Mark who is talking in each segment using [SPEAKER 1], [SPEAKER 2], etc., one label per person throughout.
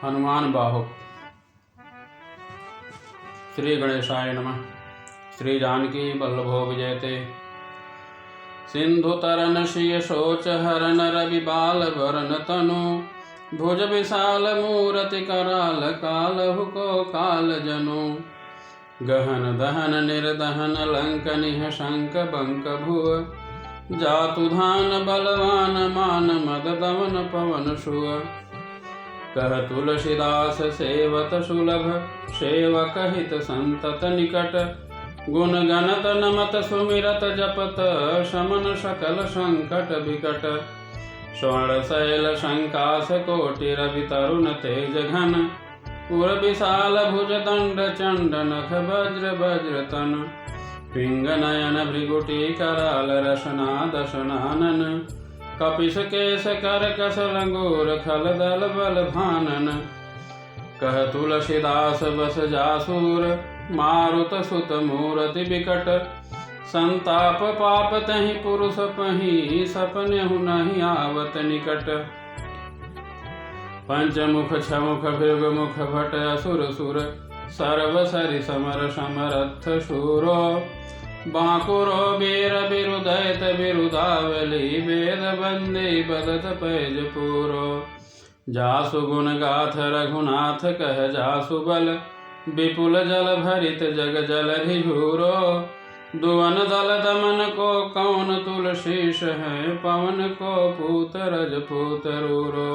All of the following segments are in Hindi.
[SPEAKER 1] हनुमान बाहुक। श्री गणेशाय नमः। श्री जानकी वल्लभो विजयते। सिंधु तरन श्रिय शोच हरन रवि बाल वरन तनु भुज विशाल मूरति कराल कालहु को काल जनु गहन दहन निर्दहन लंक निह शंक बंक भुव जातु धान बलवान मान मद दमन पवन शुव कह तुलसीदास सेवत सुलभ सेवक हित संतत निकट गुण गणत नमत सुमिरत जपत शमन सकल संकट विकट स्वर्ण शैल शंकास कोटि रवि तरुण तेज घन पुर विशाल भुज दंड चंड नख वज्र वज्र तन पिंग नयन भृगुटी कराल रसना दशनानन कपिश केश कर कस लंगूर खल दल बल भानन कह तुलसीदास बस जासूर मारुत सुत मूरति विकट संताप पाप तहि पुरुष पहि सपनेहु नहीं आवत निकट पंचमुख छमुख भृग मुख भट असुर सुर सर्व सरि समर समरथ शूरो बांकुरो वीर बिरुदैत बिरुदावली वेद बंदे बदत पैज पूरो जासु गुण गाथ रघुनाथ कह जासु बल विपुल जल भरित जग जल धिझूरो दुवन दल दमन को कौन तुलसीश है पवन को पूत रज पूत रूरो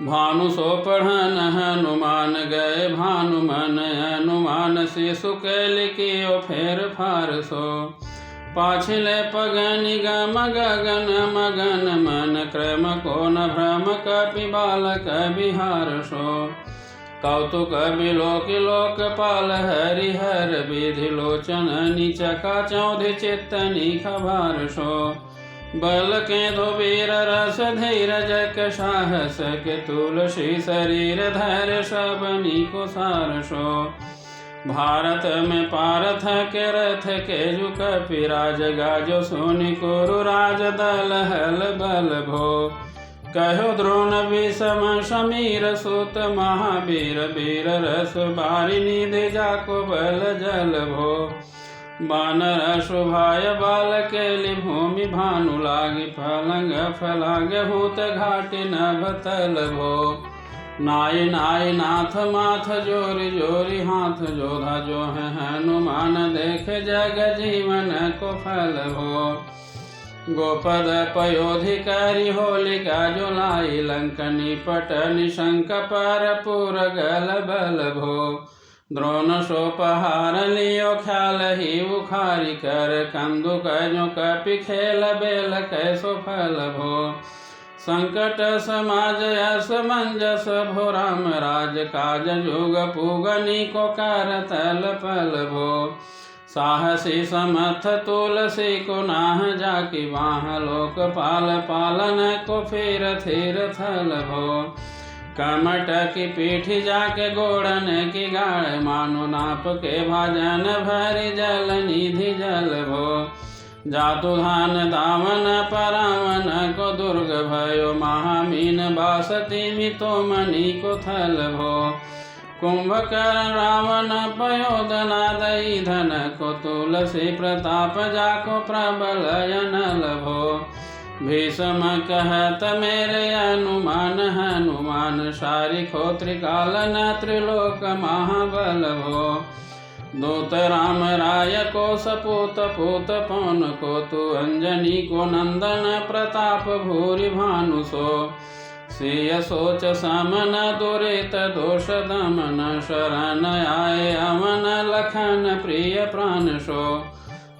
[SPEAKER 1] भानु सो पढ़न हनुमान गए भानु मन हनुमान शिशु कैल कियो फेर फार सो पाछिले पगनि गम गगन मगन मन क्रम को न भ्रम कपि बालक बिहार सो कौतुक बिलोक लोकपाल हरिहर विधि लोचन निचका चौधि चित्तनि खबार सो बल के धोबीर रस धीरज के साहस के तुलसी शरीर धैर्य सबनी को सार सो भारत में पारथ के रथ के जुक पिराज गाजो सोनि कुरु राज दल हल बल भो कहो द्रोण विषम समीर सुत महावीर वीर रस बारी निधि जाको बल जल भो बानर शुभाय बाल केलि भूमि भानु लागी फलंग फलांग भूत घाटि नभ तल भो नाय नाय नाथ माथ जोरी जोरी हाथ जोधा जो है हनुमान देख जग जीवन को फल भो गोपद पयोधिकारी होलिका जुलाई लंकनी पट निशंक पर पुर गल बल भो द्रोण सोपहार लियो ख्याल ही उखारी कर कंदुक जो कपि खेल बेल कैसो फल भो संकट समाज यस मंजस भो राम राज काज जुग पुगनी को कर तल पल भो साहसी समर्थ तुलसी को नाह जाकी बाह लोकपाल पालन को फिर थिर थल भो कमट की पीठी जाके गोड़न की गाड़ मानो नाप के भाजन भरी जल निधि जल भो जातु धान दावन परावन को दुर्ग भयो महामीन बासति मितो मणि को थल भो कुंभकर्ण रावण पयोधना दई धन को तुलसी प्रताप जाको प्रबल अनल भो भीषम कहत मेरे अनुमान हनुमान शारिखो त्रिकालन त्रिलोक महाबल भो दूत राम राय को सपूत पूत पौन को तु अंजनी को नंदन प्रताप भूरि भानु सो श्रेय सोच समन दुरित दोष दमन शरण आए अमन लखन प्रिय प्राण सो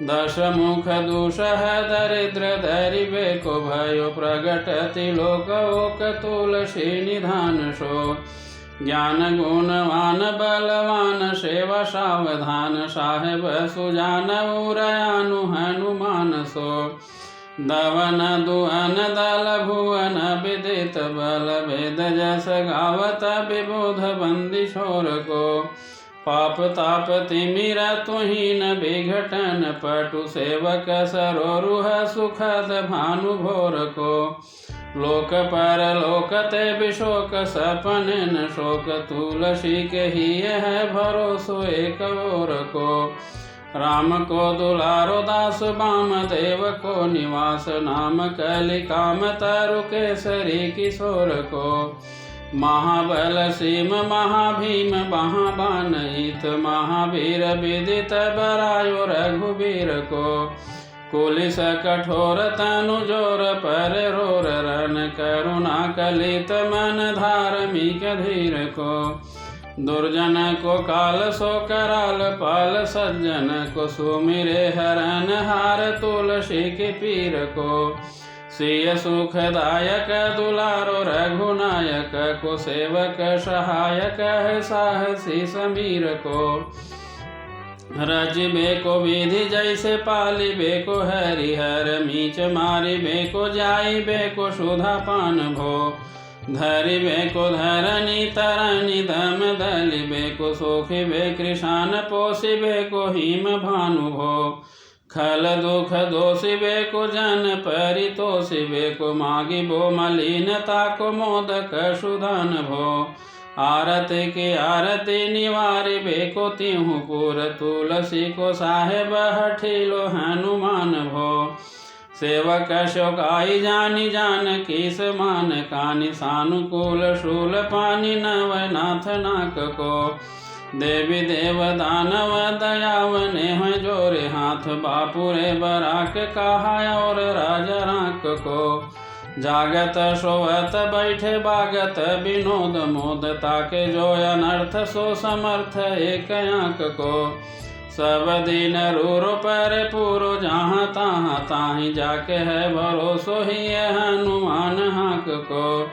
[SPEAKER 1] दश मुख दूषह दरिद्र दरिबे को भयो प्रगट तिलोक ओक तुलसी निधान सो ज्ञान गुणवान बलवान सेवा सावधान साहेब सुजान उरयानु हनुमान सो दवन दुअन दल भुवन विदित बल वेद जस गावत विबुध बंदी छोर को पाप ताप तिमिर तुहीन विघटन पटु सेवक सरोरुह सुखद भानु भोर को लोक पर लोक ते विशोक सपने न शोक, तुलसी के ही है भरोसो एक और को। राम को दुलारो दास बाम देव को निवास, नाम कलि काम तरु केसरी किशोर को। महाबल सिम महाभीम महाबान इत, महावीर विदित बरायो रघुबीर को। कुलिस कठोर तनु जोर पर रोर रन, करुणा कलित मन धार्मिक धीर को। दुर्जन को काल सो कराल पाल, सज्जन को सुमिरे हरन हार तुलसी के पीर को। सिय सुखदायक दुलारो रघुनायक को, सेवक सहायक है साहसी समीर को। रजबे को विधि जैसे पालिबे को हरिहर, मीच मारिबे को जाइबे को सुधा पान भो। धरिबे को धरनी तरनी दम दलिबे को, सोखिबे कृषान पोषिबे को हिम भानु भो। खल दुख दोषिबे को जन परितोषिबे को, मागिबो मलिनता को मोदक सुधन भो। आरती की आरती निवारिबे को तिहु पुर, तुलसी को साहेब हठिलो हनुमान भो। सेवक शोकाई जानी जान किस मान, कानि सानुकूल शूल पानी नवनाथ नाक को। देवी देव दानव दयावने हैं जोरे हाथ, बापुरे बराक कहा और राजा राक को। जागत सोवत बैठे बागत विनोद मोद, ताके जो अनर्थ सो समर्थ एक आंक को। सब दिन रूरो पर पूरो, जहाँ तहाँ ताहि जाके है भरोसो ही हनुमान हाक को।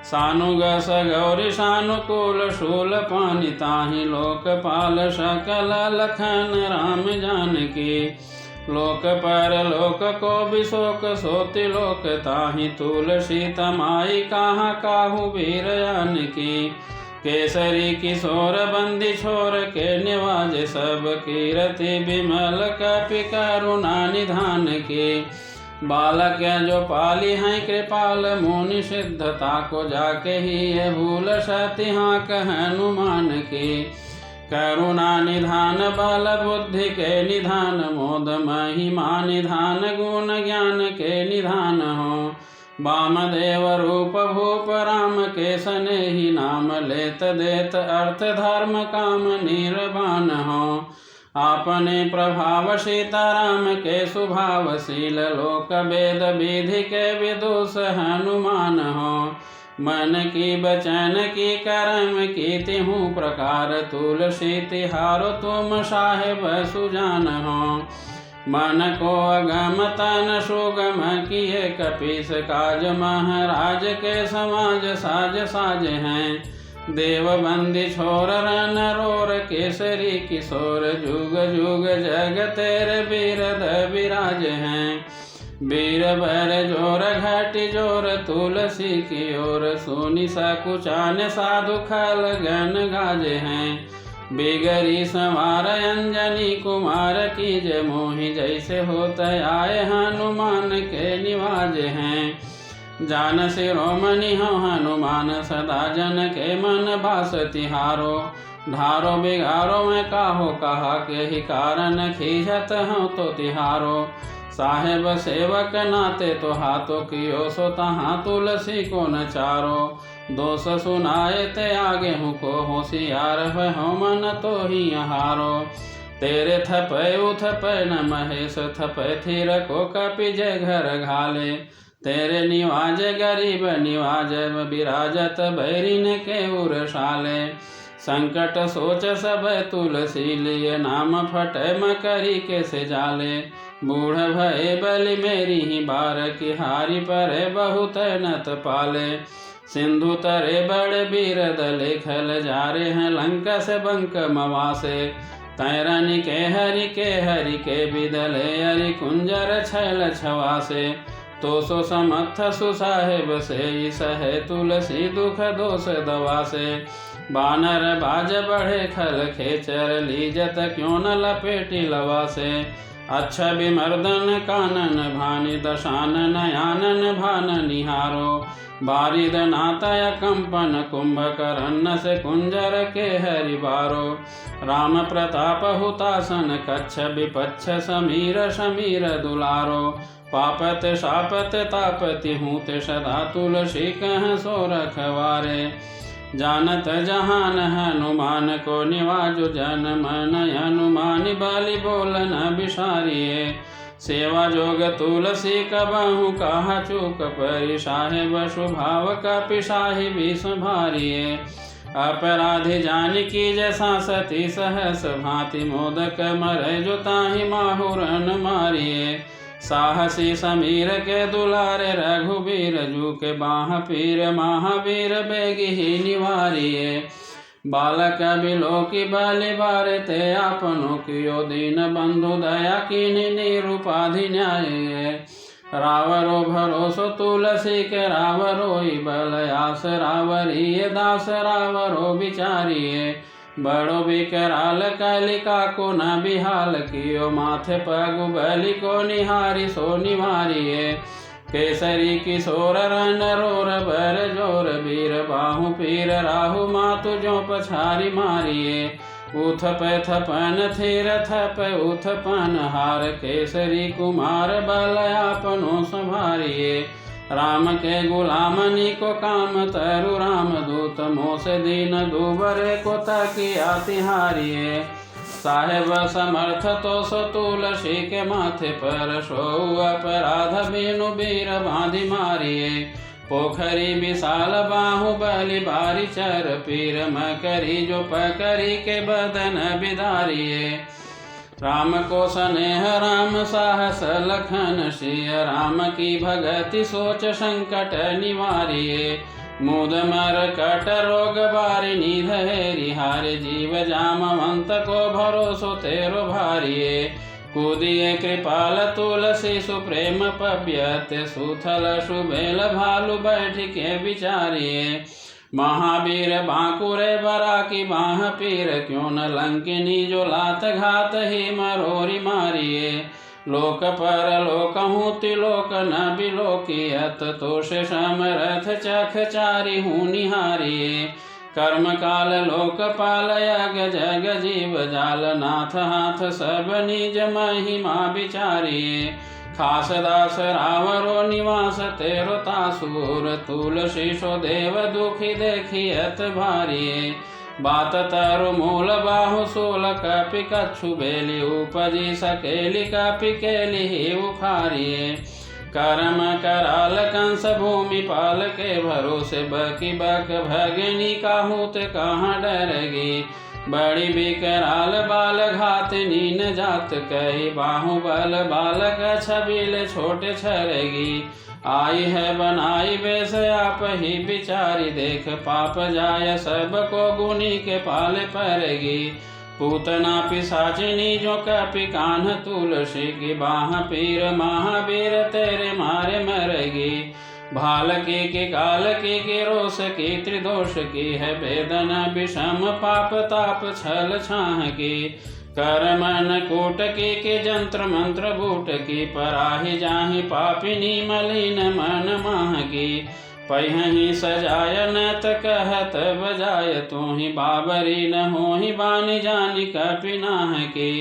[SPEAKER 1] सानुग सगौरी सानुकूल शूल पानी, ताहि लोकपाल सकल लखन राम जानकी। लोक पर लोक को विशोक सोति लोक, ताहि तुलसी तमाई कहाँ काहू वीर जानकी। केसरी किशोर बंदी छोर के निवाजे, सब कीरति विमल कपि करुणा निधान की। बालक जो पाली हैं कृपाल मुनि सिद्धता को, जाके ही ये भूल सति हाँक हनुमान की। करुणा निधान बल बुद्धि के निधान, मोद महिमा निधान गुण ज्ञान के निधान हो। वामदेव रूप भूप राम के सनेही, नाम लेत देत अर्थ धर्म काम निर्वाण हो। आपने प्रभाव सीताराम के सुभावशील, लोक वेद विधि के विदुष हनुमान हो। मन की बचन की कर्म की तिहु प्रकार, तुलसी तिहारो तुम साहेब सुजान हो। मन को अगम तन सुगम किए, कपीस काज महाराज के समाज साज साज हैं। देव बंदी छोर रन रोर, केसरी किशोर जुग जुग जग तेरे बीरद विराज हैं। बीर बर जोर घाटी जोर, तुलसी की ओर सोनी सकुचान साधु खल गन गाजे हैं। बिगरी संवार अंजनी कुमार की, जय मोहि जैसे होत आए हनुमान के निवाज हैं। जान शिरोमणि हो हनुमान सदा, जन के मन भास तिहारो। ढारो बिगारो मैं काहो कहा, के ही कारण खींचत हूँ तो तिहारो। साहेब सेवक नाते तो हाथों कियो, सो तहाँ तुलसी को नचारो। दोष सुनाए ते आगे हूँ को, होशियार हो मन तो ही हारो। तेरे थपे उथपे न महेश, थपे थिर को कपि जय घर घाले। तेरे निवाज गरीब निवाज, विराजत बैरिन के उरसाले। संकट सोच सब तुलसी लिए, नाम फटे मकरी के से जाले। बूढ़ भय बलि मेरी ही बार, की हारी परे बहुत नत पाले। सिंधु तरे बड़े बीर दले, खल जारे हैं लंका से बंक मवासे। तैरनी के हरि के बिदले, हरि कुंजर छैल छवासे। तो सो समर्थ सुसाहेब से, सहे तुलसी दुख दोष दवासे। बानर बाज बढ़े खल खेचर, लीजत क्यों न लपेटी लवासे। अच्छा विमर्दन कानन भानि दशानन आनन भान निहारो बारिद नातय कंपन कुंभकर्ण से कुंजर के हरिबारो राम प्रताप हुतासन कच्छ विपच्छ समीर समीर दुलारो पापत शापत तापति हूत सदा तुलसी कह सो रखवारे जानत जहान हनुमान को निवाजु जन मन हनुमान बाली बोलन बिसारिये सेवा जोग तुलसी कबहु कहा चूक परि साहेब स्वभाव का पिसाही भी संभारिये अपराधि जानकी जैसा सती सहस भांति मोदक मर जो ताहि माहुरन मारिये साहसी समीर के दुलारे रघुबीर जू के बाह पीर महावीर बेगी ही निवारिये बालक बिलोकी बलि बारे ते आपनो कियो दीन बंधु दया कीनि निरुपाधि न्याय रावरो भरोसो तुलसी के रावरोई बलयास रावरीय दास रावरो बिचारिये बड़ो बिकराल कलिका को न बिहाल कियो माथे पगु बलि को निहारी सो निवारिये केसरी किशोर रन रोर बर जोर वीर बाहु पीर राहु मातु जो पछारी मारिये उथ थपन थिर थप उथ पन हार केसरी कुमार बल आपनो संभारिये राम के गुलामनी को काम तरु राम दूत मोस दीन दुबरे को तकिया तिहारिये साहेब समर्थ तो सो तुलसी के माथे पर सो अपराध बिनु बीर बांधि मारिये पोखरी विशाल बाहु बलि बारी चर पीर मकरी जो पकरी के बदन बिदारिये राम को स्नेह राम साहस लखन सिय राम की भगति सोच संकट निवारिये मुद मर कट रोग बारिनी धैर्य हारे जीव जामवंत को भरोसो तेरो भारिये कूदिये कृपाल तुलसी सुप्रेम पव्यत सुथल सुबेल भालु बैठ के विचारिये महावीर बांकुरे बरा की बाह पीर क्यों न लंकिनी जो लात घात ही मरोरी मारिये लोक पर लोक हूँ तिलोक न बिलोकियत तोष समरथ चख चारी हूँ निहारिये कर्म काल लोक पाल यग जग जीव जाल नाथ हाथ सब निज महिमा विचारिये खास दास रावरो निवास तेरो तासुर तुलसी सो देव दुखी देखियत भारिये बात तरु मूल बाहु सोल कपि कछु बेली उपजी सकेली कपि केली ही उखारिये कर्म कराल कंस भूमि पाल के भरोसे बकी बक भगनी काहूत कहाँ डरगी बड़ी बिकराल बाल घात नीन जात कही बाहुबल बालक छबिल छोटे छरेगी आई है बनाई बेस आप ही बिचारी देख पाप जाय सब को गुनी के पाले पड़ेगी पूतना पिशाचिनी जो कपि कान्ह तुलसी की बाह पीर महावीर तेरे मारे मरेगी भाल की काल की रोष की त्रिदोष की है वेदना विषम पाप ताप छल छाह की करमन कूट की जंत्र मंत्र बूट की पराही जाहि पापिनी मलिन मन माह की पहिहि सजाय नत कहत बजाय तू ही बाबरी न हो ही बानी जानी कपि नाह की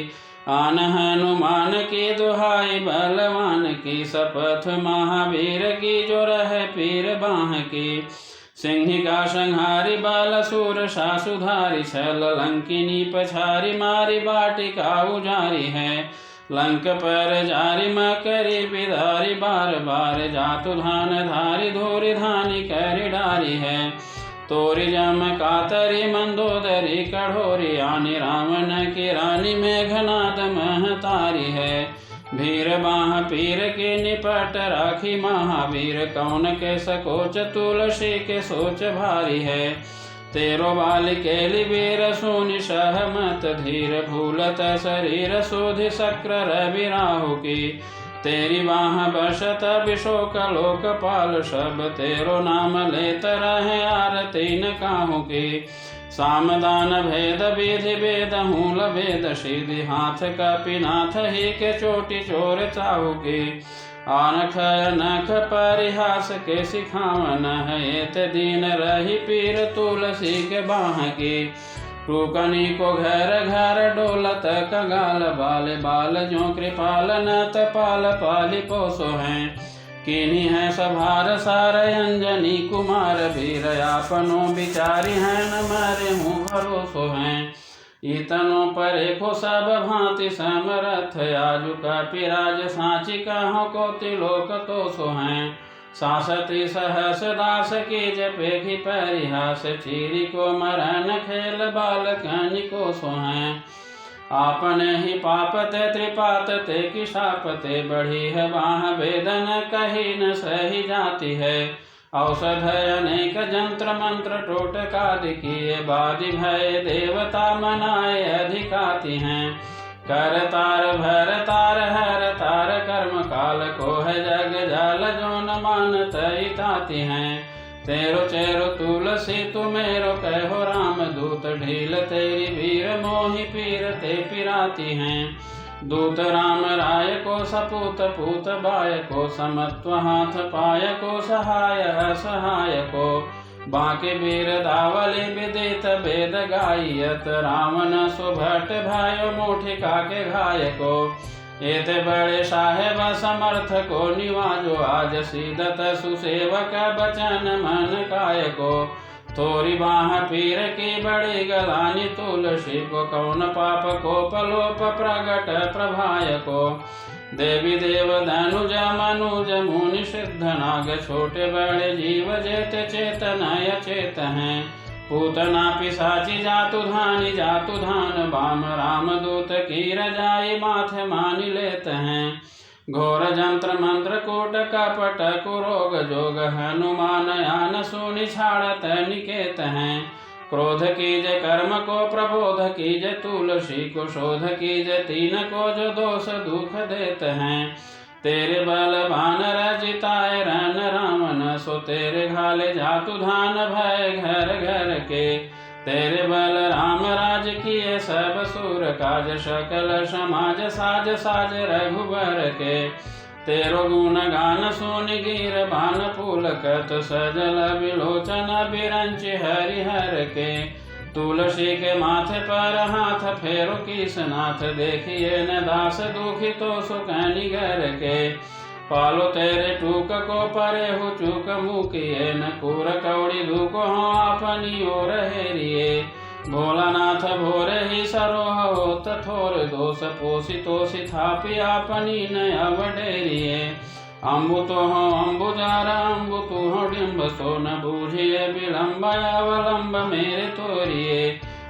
[SPEAKER 1] आन हनुमान की दुहाई बलवान की शपथ महावीर की जो रहे पीर बाह की सिंहिका संहारी बाल सूर सासुधारी छल लंकिनी पछारी मारी बाटिका उजारी है लंक पर जारी मकरी बिदारी बार बार जातु धान धारी धूरी धानी करी डारी है तोरी जम कातरी मंदोदरी कठोरी आनी रावण की रानी मेघनाद महतारी है भीर बाह पीर के निपट राखी महावीर कौन के सकोच तुलसी के सोच भारी है तेरो बाल केली वीर सुनि सहमत धीर भूलत शरीर शोधि शक्र रवि राहु की तेरी बाह बसत विशोक लोकपाल सब तेरो नाम लेत रहे आरती न काहू की सामदान भेद विधि वेद मूल भेद सिद्धि हाथ कपिनाथ ही के चोटी चोर चाहुकी आनख नख परिहास के सिखावन है एत दीन रही पीर तुलसी के बाह की टूकनी को घर घर डोलत कगाल बाल बाल जो कृपाल नत पाल पाली पोसो हैं किन्हीं है सभार सार अंजनी कुमार वीर आपनो बिचारी हैं न मारे हूँ भरोसो हैं इतनो परे को सब भांति समरथ आजु का पिराज सांची कहो को तिलोक तो सो हैं सासती सहस दास की जपेखी परिहास चीरी को मरण खेल बाल कनि को सो हैं आपने ही पापते त्रिपातते की शापते बढ़ी है बाह वेदन कही न सही जाती है औषध अनेक जंत्र मंत्र टोटकादि किए बादि भय देवता मनाए अधिकाती हैं कर तार भर तार हर तार कर्म काल को है जग जाल जो न मानत इताती हैं तेरो चेरो तुलसी तुमेरो कहो राम दूत ढील तेरी वीर मोहि पीर ते पिराती हैं दूत राम राय को सपूत पूत बाय को समत्व हाथ पाय को सहाय असहाय को बाके वीर दावली विदित वेद गायत रावण सुभट भायो मोठिका के घाय को एते बड़े साहेब समर्थ को निवाजो आज सीदत सुसेवक बचन मन काय को थोरी बाह पीर की बड़ी गलानी तुलसी को कौन पाप को पलोप प्रगट प्रभाय को देवी देव धनुज मनुज मुनि सिद्ध नाग छोटे बड़े जीव जेत चेतन अचेत हैं पूतना पिशाची जातु धान बाम राम दूत की रजाई माथे मानी लेत हैं घोर जंत्र मंत्र कूट कपट कुरोग जोग हनुमान यान सुनि छाड़त निकेत हैं क्रोध कीजे कर्म को प्रबोध कीजे तुलसी को शोध कीजे तीन को जो दोष दुख देत हैं तेरे बल भान जिताए रन रावण सो तेरे घाले जातु धान भय घर घर के तेरे बल राम राज किए सब सुर काज सकल समाज साज साज रघुबर के तेरो गुण गान सुन गिर बान पुलकत सजल विलोचन बिरंच हरिहर के तुलसी के माथे पर हाथ फेरो किसनाथ देखिए न दास दुखी तो सुकैनी घर के पालो तेरे टूक को परे हो चूक मुकिए न कूर कौड़ी धूक हो अपनी ओर हेरिए भोलानाथ भोरे ही सरोह होत थोर दोष पोसी तोषी थापी अपनी नया वडेरिए अम्बु तो हो अम्बुजार अम्बु तू हो डिम्ब सो न बूझिए विलम्ब अवलंब मेरे तोरिए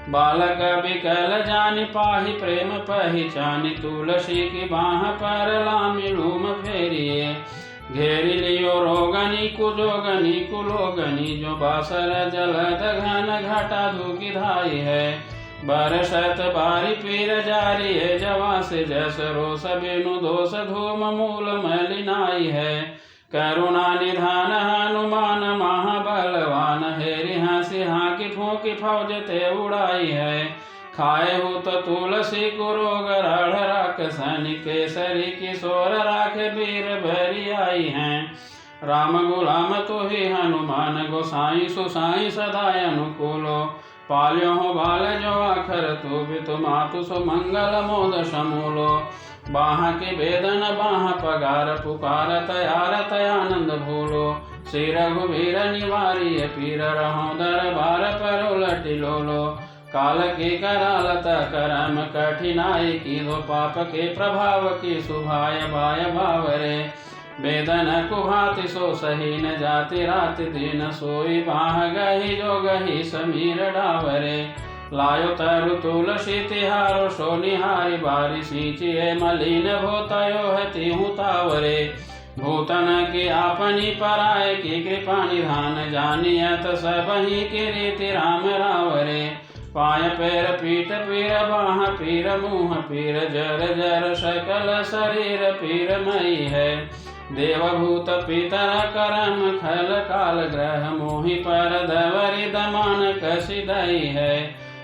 [SPEAKER 1] बालक बिकल जानि पाहि प्रेम पहचानि तुलसी की बाह पर लामी लूम फेरिए घेरी लियो रोगनी कुजोगनी कुलोगनी जो बासर जलद घन घटा धुकी धाई है बरसत बारी पीर जारी है जवा से जस रोस बिनु दोष धूम मूल मलिनाई है करुणा निधान हनुमान महाबलवान हेरि हंसी हाँकी फूकी फौज ते उड़ाई है खाए हो तो तुलसी को रोग राढ़ राख सैनिक केसरी किशोर राखे वीर भरी आई हैं राम गुलाम तो ही हनुमान गोसाई सुसाई सदाय अनुकूलो पाल्यो हो बाल जो आखर तू भी तुम आतु सो मंगल मोद समूलो बाह के वेदन बाह पगार पुकार तयारत आनंद भूलो श्री रघुवीर निवारी पीर रहो दरबार पर उलटि लोलो काल की करालत करम कठिनाई की दो पाप के प्रभाव की सुभाय बाय भावरे वेदन कुभाति सो सही न जाति रात दिन सोई बाह गही जो गही समीर डावरे लायो तरु तुलसी तिहारो सो निहारी बारी सींचिए मलिन भूतयो हति हुतावरे भूतन की आपनी पराय की कृपा निधान जानियत सब ही की रीति राम रावरे पाय पैर पीठ पीर बाह पीर मुँह पीर जर जर सकल शरीर पीर मई है देवभूत पितर करम खल काल ग्रह मोहि पर दवरि दमान कसी दई है।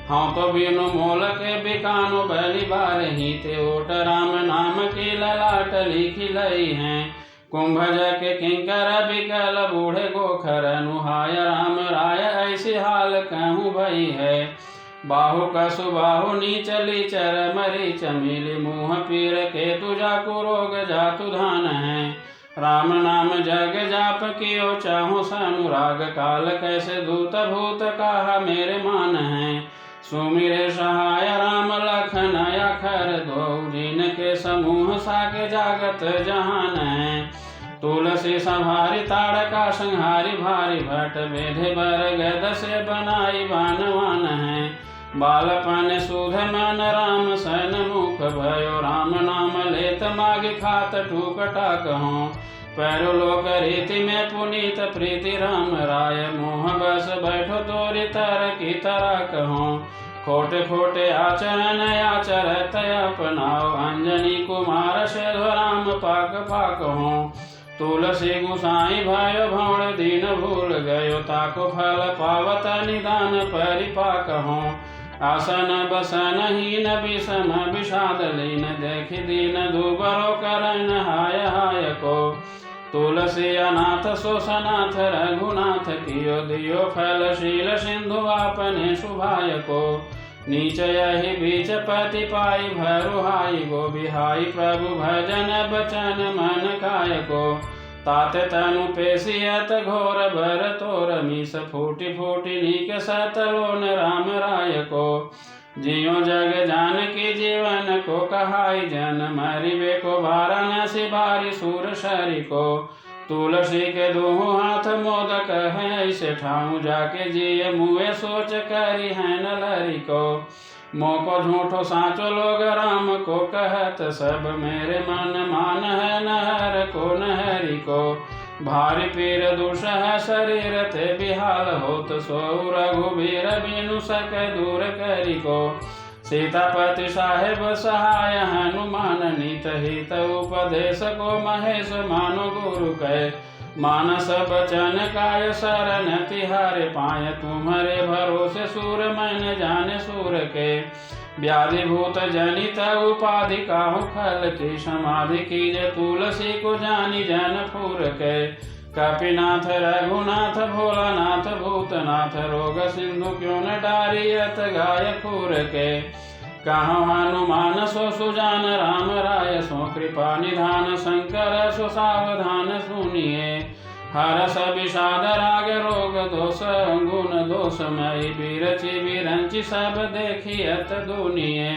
[SPEAKER 1] हाँ तो बिनु मोल के बिकानु बलि बारही ते ओट राम नाम की ललाट लिखी लई हैं। कुंभज के किंकर बिकल बूढ़े गोखर नुहाय राम राय ऐसी हाल कहूँ भई है। बाहु कसु बाहु नीचली चर मरी चमिली मुँह पीर के तुझा कुरोग जातु धान है। राम नाम जग जाप कियो चाहूँ सनुराग काल कैसे दूत भूत कहा मेरे मान है। सुमिरे सहाय राम लखन अखर दो जिनके समूह साके जागत जहान है। तुलसी संहारी ताड़का संहारी भारी भट बेधे बर गद से बनाई बानवान है। बालपन सुध मन राम सन मुख भयो राम नाम लेत मागे खात ठूक टाक हों। पैरो लोक रीति में पुनीत प्रीति राम राय मोह बस बैठो तोरी तर की तरह कहो। खोटे खोटे आचरण आचरत अपनाओ अंजनी कुमार से राम पाक पाक हो। तुलसी गुसाई भयो भौड़ दीन भूल गयो ताको फल पावत निदान परिपाक हो। आसन बसन हीन विषम विषाद लीन देखि दीन दुबरो करन हाय हाय को। तुलसी अनाथ सोसनाथ रघुनाथ कियो दियो फलशील सिंधु आपने शुभाय को। नीच यही बीच पति पाई भरुहाई गो बिहाई प्रभु भजन बचन मन काय को। ताते तनु पेशियत घोर भर तोर मीस फूटी फूटी नीक सतलोन राम राय को। जियो जग जान की जीवन को कहाई जन मरिबे को वाराणसी बारी सूर शरी को। तुलसी के दोहु हाथ मोदक है ऐसे ठाऊं जाके जिये मुए सोच करी है न लरी को। मोको झूठो साचो लोग राम को कहत सब मेरे मन मान है नहर को नहरी को। भारी पीर दुसह शरीर ते बिहाल होत सो रघुबीर बिनु सक दूर करी को। सीतापति साहेब सहाय हनुमान नीत हित उपदेश को महेश मानो गुरु कहे। मानस बचन काय शरण तिहारे पाए तुम्हारे भरोसे सूर मन जाने सूर के। व्याधि भूत जनित उपाधि काहु खल की समाधि कीजे तुलसी को जानी जन फूर के। कपिनाथ रघुनाथ भोलानाथ भूतनाथ रोग सिंधु क्यों न डारियत गाय खूर के। कहाँ हनुमान सो सुजान राम राय सो कृपा निधान शंकर सो सावधान सुनिए। हरस विषाद राग रोग दोष गुण दोषमयी बिरचि बिरंचि सब देखियत दुनिये।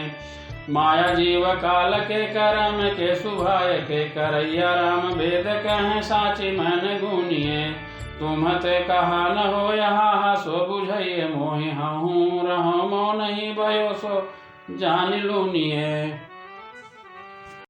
[SPEAKER 1] माया जीव काल के करम के सुभाय के करैया राम वेद कहें साची मन गुनिए। तुम ते कहा न हो यहाँ सो बुझइए मोहि हूँ रहो मो नहीं भयो सो जान लूनिए।